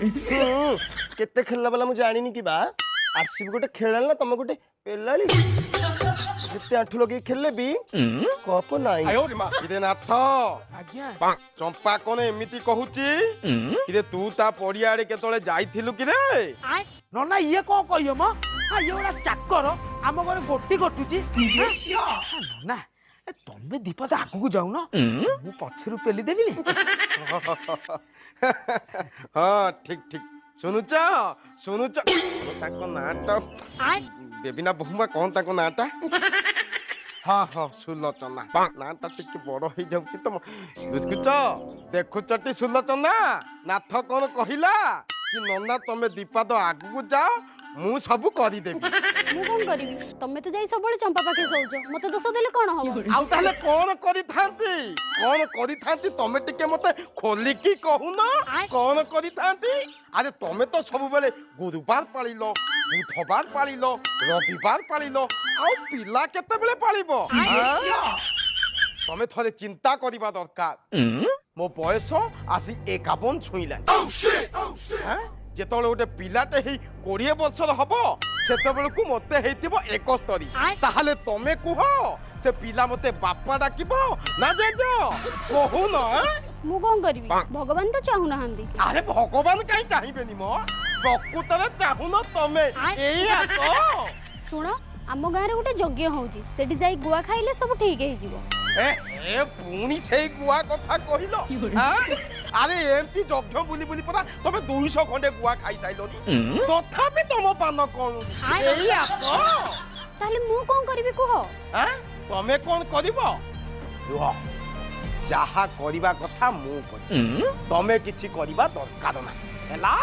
केते खेलला वाला मुझे जानी कि बा आरसीबी गोटे खेलाला तमे गोटे पेलाली जिते आंठू लगे खेलले भी कप नाही इरे नाथ आज्ञा चंपा कोन एमिति कहूची इरे तू ता पड़िया आड़े केतळे जाइथिलु कि रे नना ये कौन कहियो म आ ये वाला चाकर आम घरे गोटी गटुची नना तमे दीपद आगु को जाऊ न मु पछरु पेली देबिले हाँ ठीक ठीक सुनुच सुनुच ताको नाटा बेबिना बहुमा कौन ताको नाटा हाँ हाँ सुलोचना नाटा टिके बड़ हो जाउची त बुझकुच देखुचटी सुलोचना नाथ कौन कहिला कि नन्ना तमे दीपाद आगु को जाओ मु सब करी देबी मु कोन करबी तमे तो जाई सबले चंपा पाखे सोउछ मते दोष देले कोन हो आउ ताले कौन करी थांती तमे टिके मते खोली की कहूना कौन करी थांती अरे तमे तो सब बेले गुरुवार पालिलो बुधवार पालिलो रविवार पालिलो आउ पिला केते बेले पालिबो तमे थरे चिंता करिबा दरकार मो बयस आसी 51 छुईला जेतबले गोटे पिलाटे ही 20 वर्षर हबो सेतबेलकु मते हेतिबो 71 ताहाले तमे कुह से पिला मते बापा डाकिबो ना जेजो कहू न मु कोन करबी भगवान तो चाहू नाहंदी अरे भगवान काई चाहिबेनी मो प्रकृतरे चाहू न तमे एया तो सुनो आम गाँव गोटे यज्ञ होउची सेठी जाई गुआ खाइले सब ठीक हे जीवो ए पुनी से गुआ कथा कहिलो अरे एमती यज्ञ बुली बुली पता तमे 200 खंडे गुआ खाई साइलोनी तथापि तम पान कोन एया तो ताहले मु कोन करबी कुह तमे कोन करिवो रुह जाहा करिबा कथा मु करि तमे किछि करिबा दरकार ना हैला